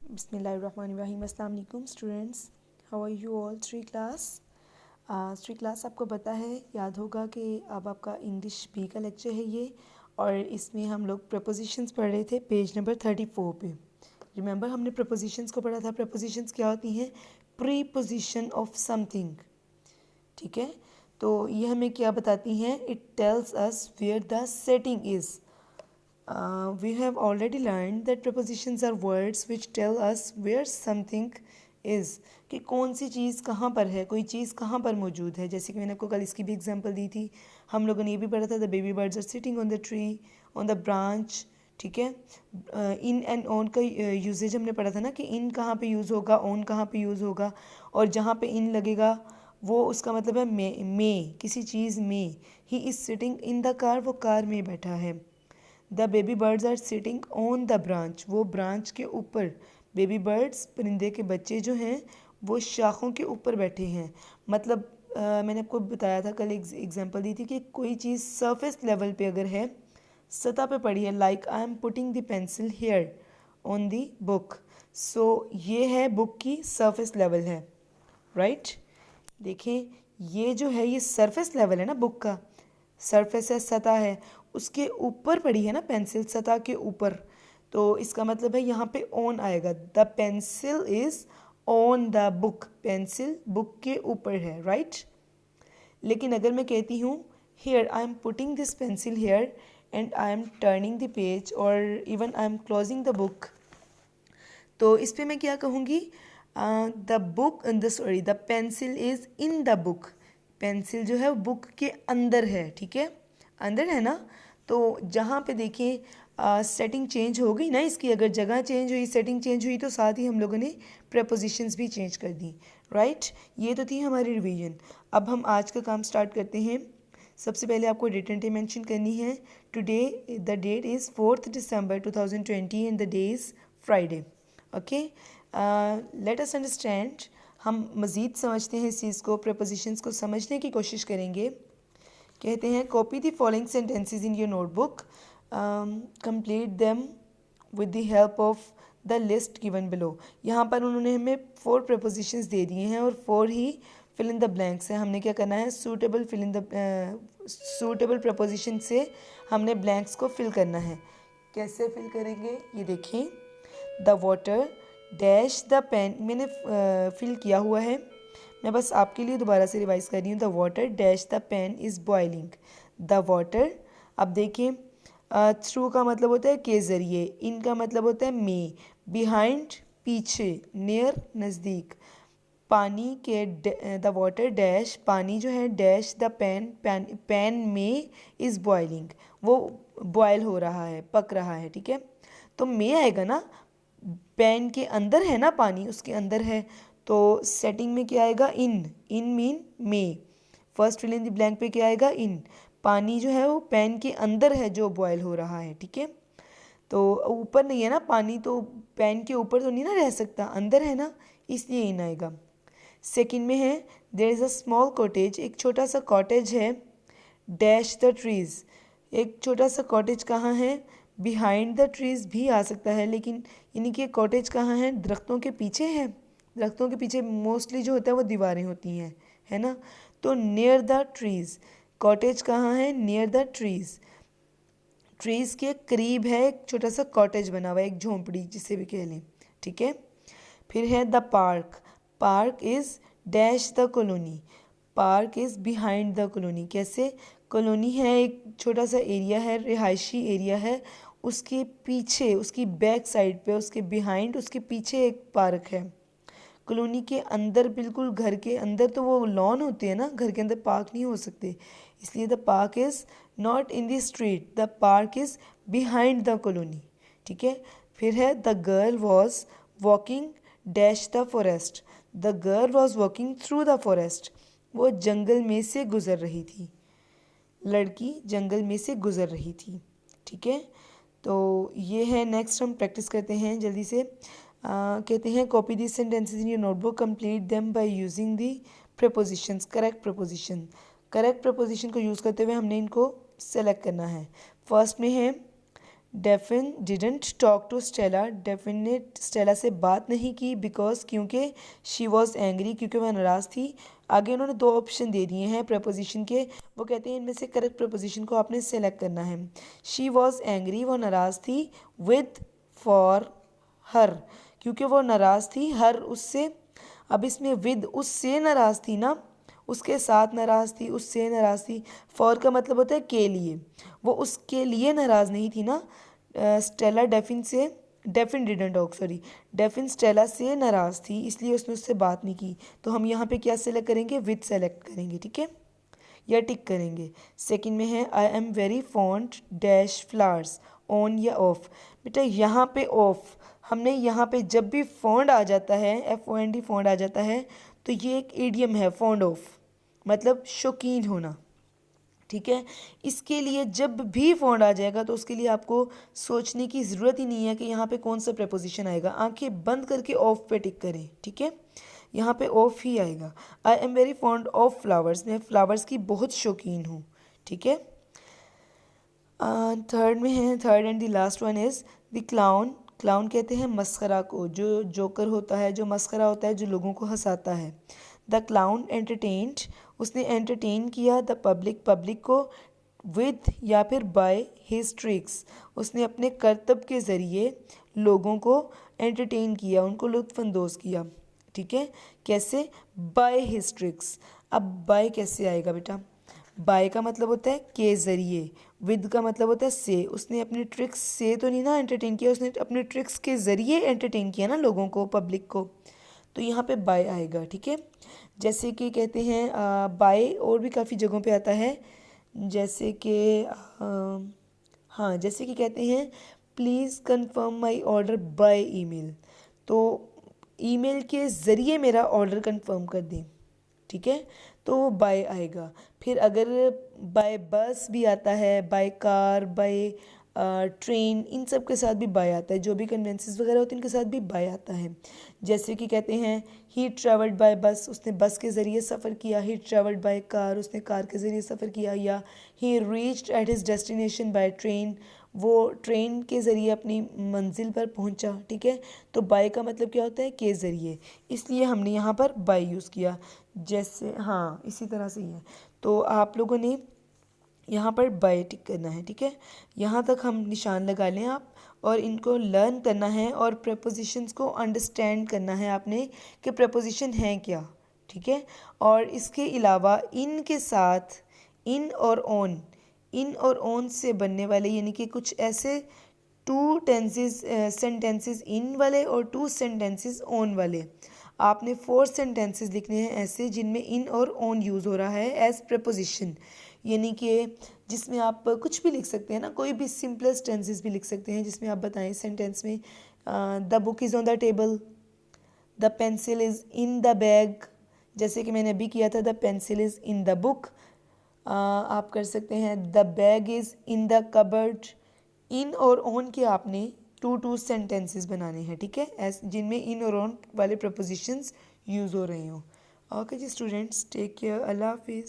बिस्मिल्लाहिर्रहमानिर्रहीम। अस्सलाम वालेकुम students, how are you all. Three class आपको पता है, याद होगा कि अब आपका इंग्लिश बी का लेक्चर है ये, और इसमें हम लोग प्रपोजिशंस पढ़ रहे थे पेज नंबर 34 पे। रिमेंबर हमने प्रपोजिशंस को पढ़ा था। प्रपोजिशंस क्या होती हैं? Preposition of something. ठीक है, तो ये हमें क्या बताती हैं? It tells us where the setting is. We have already learned that prepositions are words which tell us where something is, कि कौन सी चीज़ कहाँ पर है, कोई चीज़ कहाँ पर मौजूद है। जैसे कि मैंने आपको कल इसकी भी एग्जांपल दी थी। हम लोगों ने ये भी पढ़ा था, the baby birds are sitting on the tree, on the branch. ठीक है, इन एंड ऑन का यूजेज हमने पढ़ा था ना, कि इन कहाँ पे यूज़ होगा, ऑन कहाँ पे यूज़ होगा, और जहाँ पे इन लगेगा वो उसका मतलब है मे किसी चीज़ में। He is sitting in the car, वो कार में बैठा है। The baby birds are sitting on the branch, वो ब्रांच के ऊपर। बेबी बर्ड्स परिंदे के बच्चे जो हैं वो शाखों के ऊपर बैठे हैं। मतलब मैंने आपको बताया था कल, एग्जांपल दी थी कि कोई चीज़ सरफेस लेवल पे अगर है, सतह पे पड़ी है, like I am putting the pencil here on the book, so ये है बुक की सरफेस लेवल है, राइट। देखें, ये जो है ये सरफेस लेवल है ना, बुक का सरफेस है, सतह है, उसके ऊपर पड़ी है ना पेंसिल, सतह के ऊपर। तो इसका मतलब है यहाँ पे ऑन आएगा। The pencil is on the book, pencil book के ऊपर है, राइट। लेकिन अगर मैं कहती हूँ here I am putting this pencil here and I am turning the page, और even I am closing the book, तो इस पर मैं क्या कहूँगी? The pencil is in the book, pencil जो है वो बुक के अंदर है। ठीक है, अंदर है ना। तो जहाँ पे देखिए सेटिंग चेंज हो गई ना इसकी, अगर जगह चेंज हुई, सेटिंग चेंज हुई, तो साथ ही हम लोगों ने प्रपोजिशंस भी चेंज कर दी, राइट। ये तो थी हमारी रिवीजन। अब हम आज का काम स्टार्ट करते हैं। सबसे पहले आपको डेट एंड टाइम मेंशन करनी है। Today the that is 4 December 2020 and the day is Friday. Okay, let us understand. हम मज़ीद समझते हैं इस चीज़ को, प्रपोजिशंस को समझने की कोशिश करेंगे। कहते हैं copy the following sentences in your notebook, complete them with the help of the list given below. यहाँ पर उन्होंने हमें 4 प्रपोजिशंस दे दिए हैं और 4 ही फिल इन द ब्लैंक्स है। हमने क्या करना है? सूटेबल प्रपोजिशन से हमने ब्लैंक्स को फिल करना है। कैसे फिल करेंगे ये देखें। The water dash the pen, मैंने फिल किया हुआ है, मैं बस आपके लिए दोबारा से रिवाइज कर रही हूँ। The water dash the pen is boiling. The water, अब देखिए, थ्रू का मतलब होता है के ज़रिए, इन का मतलब होता है में, बिहाइंड पीछे, नियर नज़दीक। पानी के द वाटर डैश, पानी जो है, डैश द पैन में इज़ बॉइलिंग, वो बॉयल हो रहा है, पक रहा है। ठीक है, तो में आएगा ना, पैन के अंदर है ना पानी, उसके अंदर है, तो सेटिंग में क्या आएगा? इन मीन में। First fill in the blank पे क्या आएगा? इन। पानी जो है वो पैन के अंदर है जो बॉयल हो रहा है। ठीक है, तो ऊपर नहीं है ना पानी, तो पैन के ऊपर तो नहीं ना रह सकता, अंदर है ना, इसलिए इन आएगा। सेकंड में है there is a small cottage, एक छोटा सा कॉटेज है, डैश द ट्रीज़, एक छोटा सा कॉटेज कहाँ है? बिहाइंड द ट्रीज़ भी आ सकता है, लेकिन यानी कि कॉटेज कहाँ है? दरख्तों के पीछे है। दरख्तों के पीछे मोस्टली जो होता है वो दीवारें होती हैं, है ना। तो नियर द ट्रीज़, कॉटेज कहाँ है? नियर द ट्रीज़, ट्रीज़ के करीब है एक छोटा सा कॉटेज बना हुआ है, एक झोंपड़ी जिसे भी कह लें। ठीक है, फिर है the park, park is dash the colony, park is behind the colony. कैसे? कॉलोनी है, एक छोटा सा एरिया है, रिहायशी एरिया है, उसके पीछे, उसकी बैक साइड पे, उसके बिहाइंड, उसके पीछे एक पार्क है। कॉलोनी के अंदर, बिल्कुल घर के अंदर तो वो लॉन होते हैं ना, घर के अंदर पार्क नहीं हो सकते, इसलिए the park is not in the street, the park is behind the colony. ठीक है, फिर है the girl was walking dash the forest, the girl was walking through the forest, वो जंगल में से गुजर रही थी, लड़की जंगल में से गुजर रही थी। ठीक है, तो ये है। नेक्स्ट हम प्रैक्टिस करते हैं जल्दी से। कहते हैं copy this sentences in your notebook, complete them by using the propositions, correct preposition. Correct preposition को यूज़ करते हुए हमने इनको सेलेक्ट करना है। फर्स्ट में है डेफिन डिडंट टॉक टू स्टेला, डेफिन ने स्टेला से बात नहीं की बिकॉज क्योंकि शी वॉज एंग्री, क्योंकि वह नाराज़ थी। आगे उन्होंने दो ऑप्शन दे दिए हैं प्रपोजिशन के, वो कहते हैं इनमें से करेक्ट प्रपोजिशन को आपने सेलेक्ट करना है। शी वॉज एंग्री, वो नाराज़ थी, विद फॉर हर, क्योंकि वो नाराज़ थी, हर उससे। अब इसमें विद उससे नाराज़ थी ना, उसके साथ नाराज़ थी, उससे नाराज़ थी। फॉर का मतलब होता है के लिए, वो उसके लिए नाराज़ नहीं थी ना। स्टेला डेफिन से, डेफिन डिडंट टॉक, सॉरी, डेफिन स्टेला से नाराज़ थी, इसलिए उसने उससे बात नहीं की। तो हम यहाँ पे क्या सेलेक्ट करेंगे, विद सेलेक्ट करेंगे, ठीक है, या टिक करेंगे। सेकंड में है I am very fond dash flowers, on या ऑफ। बेटा यहाँ पे ऑफ, हमने यहाँ पे जब भी फॉन्ड आ जाता है, FOND फॉन्ड आ जाता है, तो ये एक इडियम है, फॉन्ड ऑफ मतलब शौकीन होना, ठीक है। इसके लिए जब भी फॉन्ड आ जाएगा तो उसके लिए आपको सोचने की ज़रूरत ही नहीं है कि यहाँ पे कौन सा प्रपोजिशन आएगा, आंखें बंद करके ऑफ पे टिक करें, ठीक है, यहाँ पे ऑफ ही आएगा। I am very fond of flowers, मैं फ्लावर्स की बहुत शौकीन हूँ, ठीक है। थर्ड में है, third and the last one is the clown. Clown कहते हैं मस्खरा को, जो जोकर होता है, जो मस्खरा होता है, जो लोगों को हंसाता है। द क्लाउन एंटरटेन्ड, उसने एंटरटेन किया द पब्लिक, पब्लिक को, विद या फिर बाय हिज ट्रिक्स, उसने अपने करतब के ज़रिए लोगों को एंटरटेन किया, उनको लुत्फ़अंदोज़ किया, ठीक है। कैसे, बाय हिज ट्रिक्स। अब बाय कैसे आएगा बेटा, बाय का मतलब होता है के ज़रिए, विद का मतलब होता है से, उसने अपने ट्रिक्स से तो नहीं ना एंटरटेन किया, उसने अपने ट्रिक्स के ज़रिए एंटरटेन किया ना लोगों को, पब्लिक को, तो यहाँ पे बाय आएगा, ठीक है। जैसे कि कहते हैं बाय और भी काफ़ी जगहों पे आता है, जैसे कि हाँ, जैसे कि कहते हैं please confirm my order by email, तो ईमेल के ज़रिए मेरा ऑर्डर कंफर्म कर दें, ठीक है, तो वो बाय आएगा। फिर अगर बाय बस भी आता है, बाय कार, बाय ट्रेन, इन सब के साथ भी बाय आता है, जो भी कन्वेंसेस वगैरह होते हैं इनके साथ भी बाय आता है। जैसे कि कहते हैं ही ट्रेवल्ड बाय बस, उसने बस के ज़रिए सफ़र किया, ही ट्रेवल्ड बाय कार, उसने कार के ज़रिए सफ़र किया, या ही reached at his destination by train, वो ट्रेन के ज़रिए अपनी मंजिल पर पहुंचा, ठीक है। तो बाय का मतलब क्या होता है, के ज़रिए, इसलिए हमने यहाँ पर बाय यूज़ किया। जैसे हाँ, इसी तरह से ही है, तो आप लोगों ने यहाँ पर बाय टिक करना है, ठीक है। यहाँ तक हम निशान लगा लें आप, और इनको लर्न करना है और प्रपोजिशंस को अंडरस्टैंड करना है आपने कि प्रपोजिशन हैं क्या, ठीक है। और इसके अलावा इन के साथ इन और ऑन, इन और ऑन से बनने वाले, यानी कि कुछ ऐसे टू टेंसेस, सेंटेंसेस इन वाले और टू सेंटेंसेस ऑन वाले, आपने 4 सेंटेंसेस लिखने हैं ऐसे जिनमें इन और ऑन यूज़ हो रहा है एज प्रपोजिशन, यानी कि जिसमें आप कुछ भी लिख सकते हैं ना, कोई भी सिंपलेस्ट टेंसेस भी लिख सकते हैं, जिसमें आप बताएं सेंटेंस में the book is on the table, the pencil is in the bag, जैसे कि मैंने अभी किया था, the pencil is in the book. आप कर सकते हैं the bag is in the cupboard. In और ऑन के आपने टू सेंटेंसेस बनाने हैं, ठीक है, जिनमें इन और ऑन वाले प्रपोजिशंस यूज़ हो रहे हों। ओके जी स्टूडेंट्स, टेक केयर, अल्लाह हाफिज़।